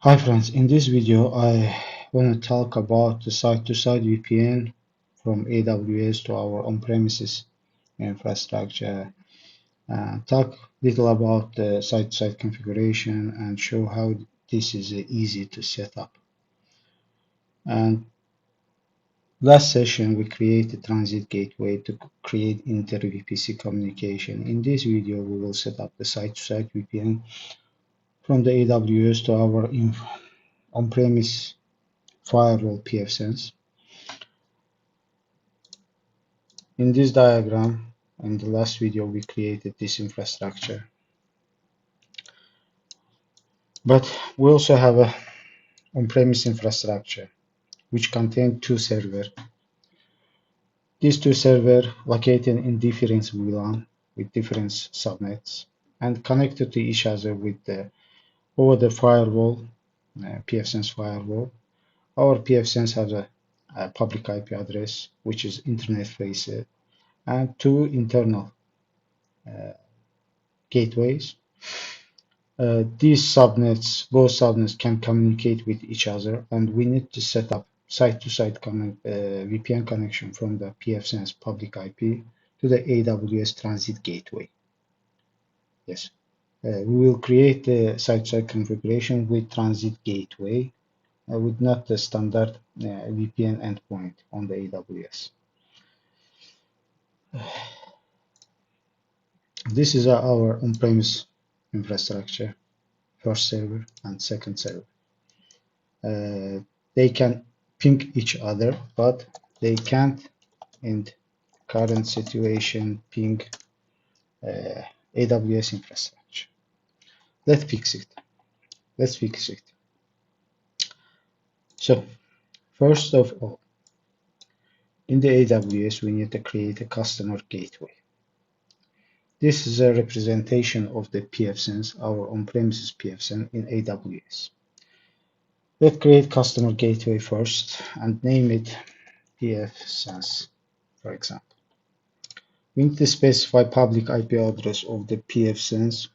Hi friends, in this video I want to talk about the site-to-site VPN from AWS to our on-premises infrastructure, talk little about the site-to-site configuration and show how this is easy to set up. And last session we created a transit gateway to create inter-VPC communication. In this video we will set up the site-to-site VPN from the AWS to our on-premise firewall PfSense. In this diagram, in the last video, we created this infrastructure. But we also have a on-premise infrastructure which contains two servers. These two servers located in different VLAN with different subnets and connected to each other with over the firewall, PfSense firewall. Our PfSense has a public IP address which is internet facing and two internal gateways. These subnets, both subnets can communicate with each other, and we need to set up site-to-site VPN connection from the PfSense public IP to the AWS transit gateway. Yes, we will create the site-to-site configuration with transit gateway, with not the standard VPN endpoint on the AWS. This is our on-premise infrastructure, first server and second server. They can ping each other, but they can't, in the current situation, ping AWS infrastructure. Let's fix it. Let's fix it. So, first of all, in the AWS, we need to create a customer gateway. This is a representation of the PfSense, our on-premises PfSense in AWS. Let's create customer gateway first and name it PfSense, for example. We need to specify public IP address of the PfSense.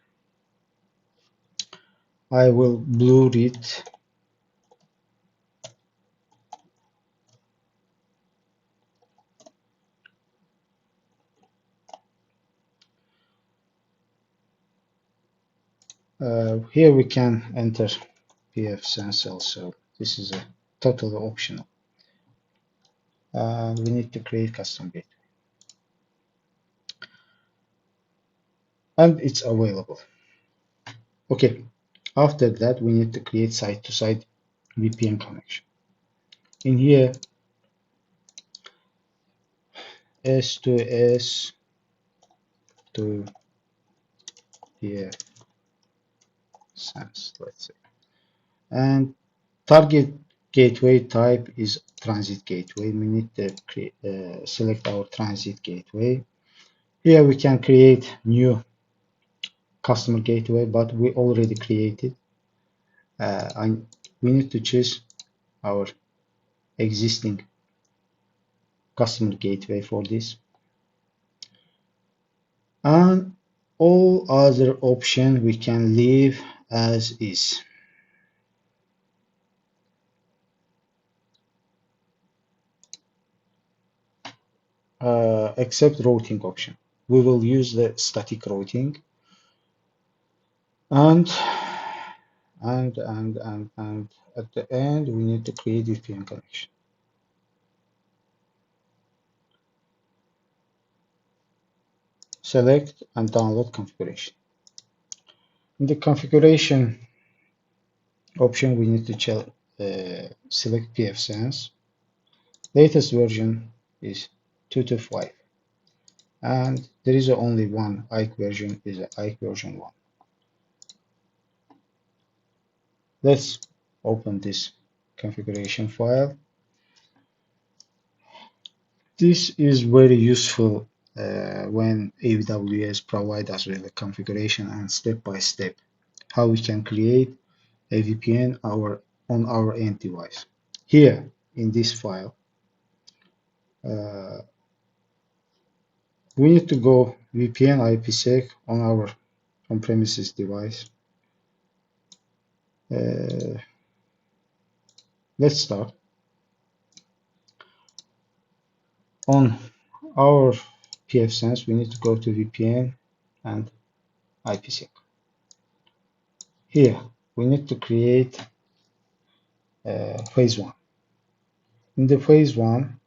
I will blur it. Here we can enter PfSense also. This is a totally optional. We need to create custom gateway. And it's available. Okay, after that we need to create site-to-site VPN connection. In here, S2S to PfSense, let's say. And target gateway type is transit gateway. We need to select our transit gateway. Here we can create new customer gateway, but we already created. And we need to choose our existing customer gateway for this. And all other options we can leave as is. Except routing option. We will use the static routing. And at the end we need to create VPN connection. Select and download configuration. In the configuration option we need to select PfSense. Latest version is 2.2.5 and there is only one IKE version, is IKE version 1. Let's open this configuration file. This is very useful when AWS provide us with a configuration and step-by-step how we can create a VPN on our end device. Here in this file, we need to go VPN IPsec on our on-premises device. Let's start. On our PfSense, we need to go to VPN and IPsec. Here, we need to create phase 1. In the phase 1,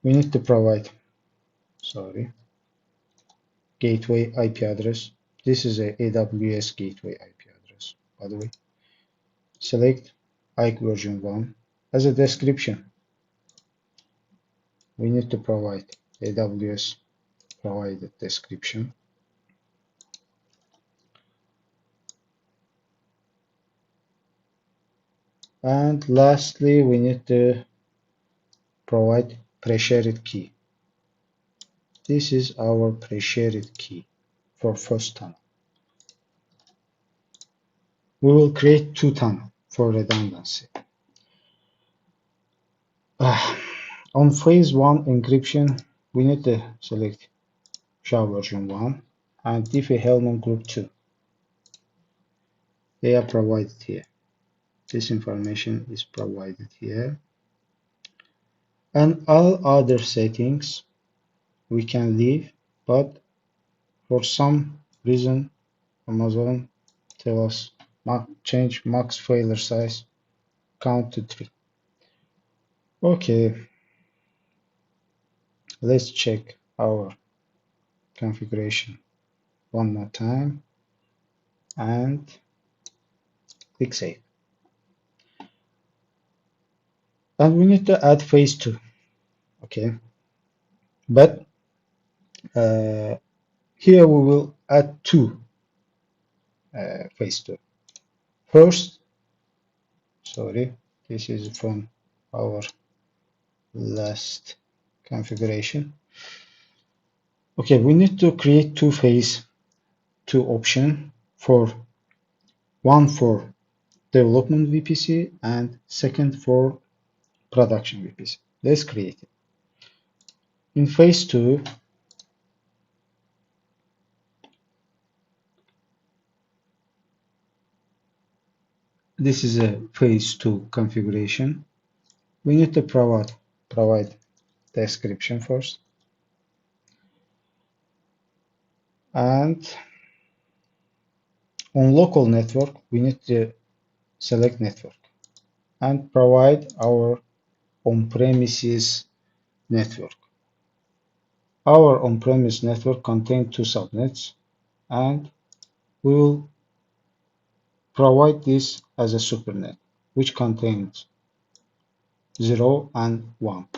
we need to provide, gateway IP address. This is a AWS gateway IP address, by the way. Select IC version 1. As a description, we need to provide AWS provided description. And lastly, we need to provide pre-shared key. This is our pre-shared key for first tunnel. We will create 2 tunnels for redundancy. On phase 1 encryption, we need to select SHA version 1 and Diffie-Hellman group 2. They are provided here. This information is provided here. And all other settings we can leave, but for some reason Amazon tell us change max failure size count to 3. Okay, let's check our configuration one more time and click save. And we need to add phase 2. Okay, but here we will add 2 phase 2. First, this is from our last configuration. Okay, we need to create 2 phase 2 option, one for development VPC and second for production VPC. Let's create it. In phase 2, this is a phase 2 configuration. We need to provide description first. And on local network, we need to select network and provide our on-premises network. Our on-premise network contains 2 subnets, and we will provide this as a supernet, which contains 0 and 1.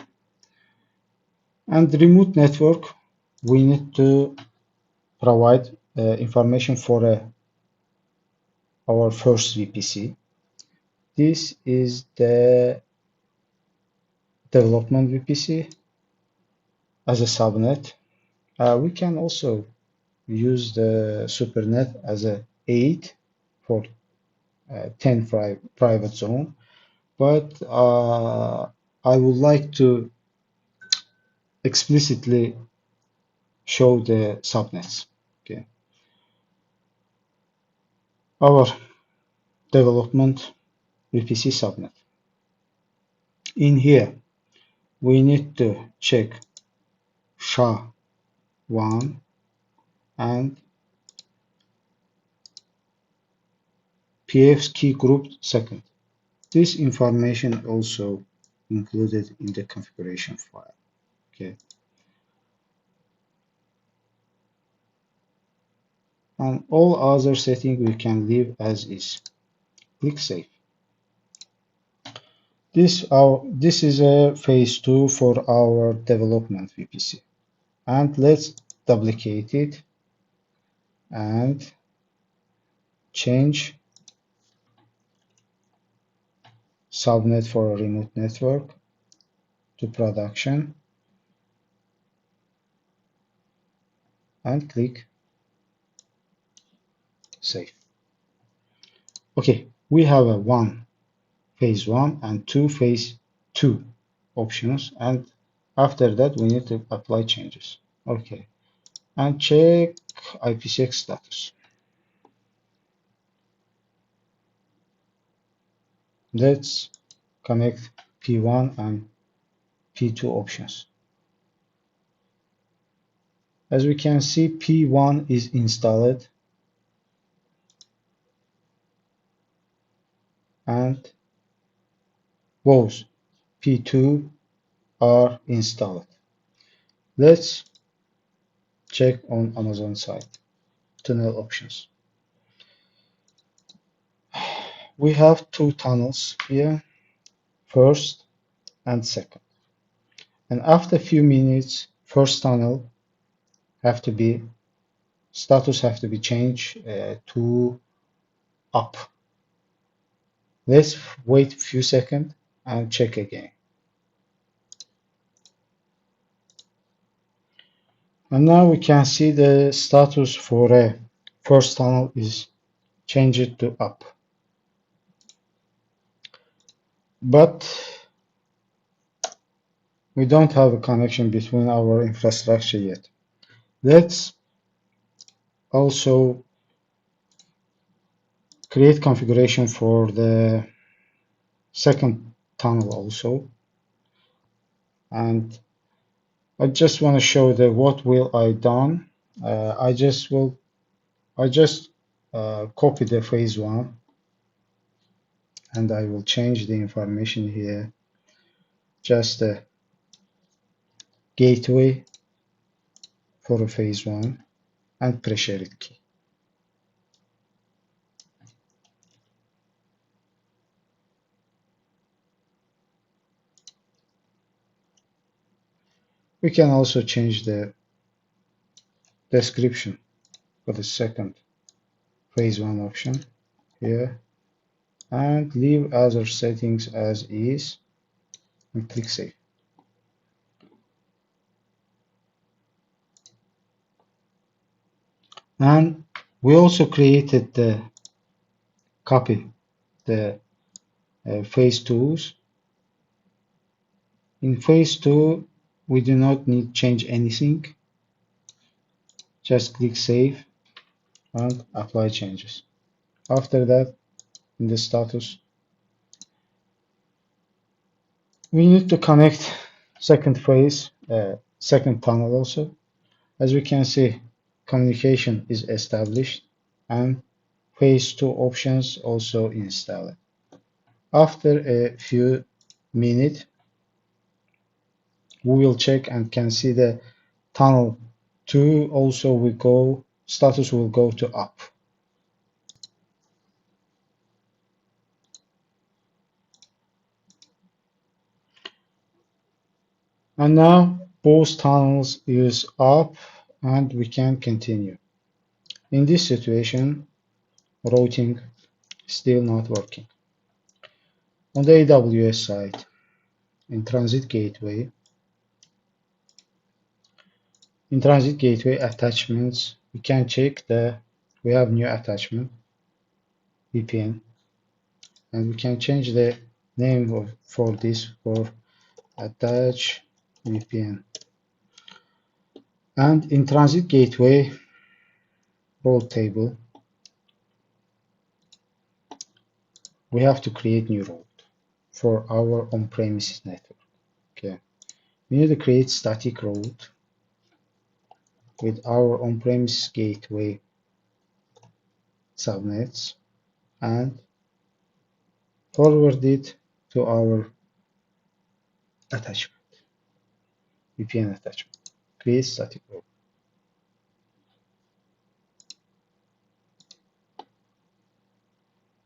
And remote network, we need to provide information for our first VPC. This is the development VPC as a subnet. We can also use the supernet as a 8 for 10 private zone, but I would like to explicitly show the subnets. Okay, our development VPC subnet. In here, we need to check SHA-1 and PF key group second. This information also included in the configuration file. Okay. And all other settings we can leave as is. Click save. This is a phase 2 for our development VPC. And let's duplicate it and change subnet for a remote network to production and click save. Okay, we have a phase 1 and 2 phase 2 options, and after that we need to apply changes. Okay, and check IPsec status. Let's connect P1 and P2 options. As we can see, P1 is installed and both P2 are installed. Let's check on Amazon site, tunnel options. We have two tunnels here, first and second. And after a few minutes, first tunnel have to be status have to be changed to up. Let's wait a few seconds and check again. And now we can see the status for a first tunnel is changed to up. But we don't have a connection between our infrastructure yet. Let's also create configuration for the second tunnel also. And I just want to show the what will I done. I just copy the phase one and I will change the information here. Just a gateway for a phase one and pre-shared key. We can also change the description for the second phase one option here and leave other settings as is and click save. And we also created the copy, the phase twos. In phase two, we do not need change anything. Just click save and apply changes. After that, in the status, we need to connect second phase, second tunnel also. As we can see, communication is established and phase two options also installed. After a few minutes, we will check and can see the tunnel 2 also will go, status will go to up. And now both tunnels is up and we can continue. In this situation, routing still not working. On the AWS side, in transit gateway attachments, we can check we have new attachment, VPN, and we can change the name for this for attach VPN. And in transit gateway role table, we have to create new route for our on-premises network. Okay, we need to create static route with our on-premises gateway subnets and forward it to our attachment, VPN attachment. Create static route.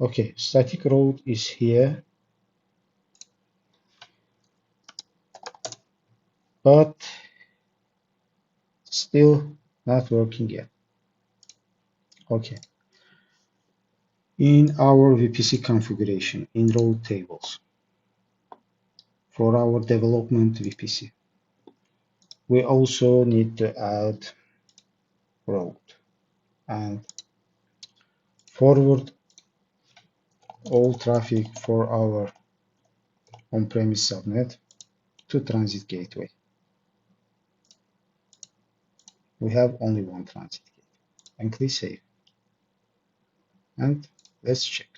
Okay, static route is here, but still not working yet. Okay. In our VPC configuration, in route tables, for our development VPC, we also need to add route and forward all traffic for our on-premise subnet to transit gateway. We have only one transit gateway. And click save. And let's check.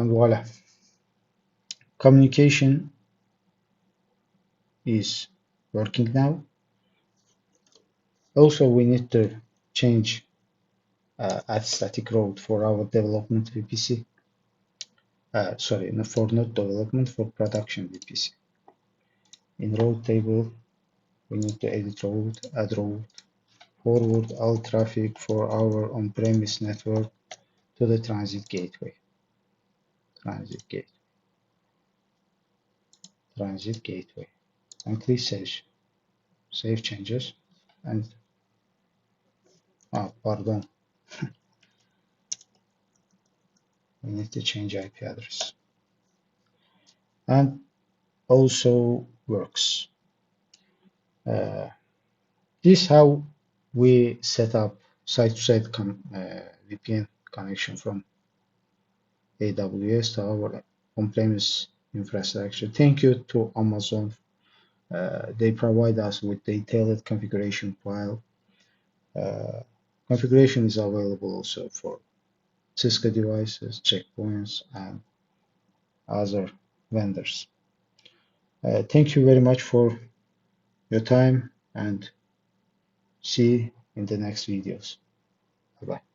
and voila, communication is working now. Also, we need to change at static route for our development VPC. Sorry, no, for not development, for production VPC. In route table, we need to edit route, add route, forward all traffic for our on-premise network to the transit gateway. Transit gate, transit gateway. And click save changes. And pardon, we need to change IP address. And also works. This is how we set up site-to-site VPN connection from AWS to our on-premise infrastructure. Thank you to Amazon. They provide us with detailed configuration file. Configuration is available also for Cisco devices, checkpoints, and other vendors. Thank you very much for your time and see you in the next videos. Bye bye.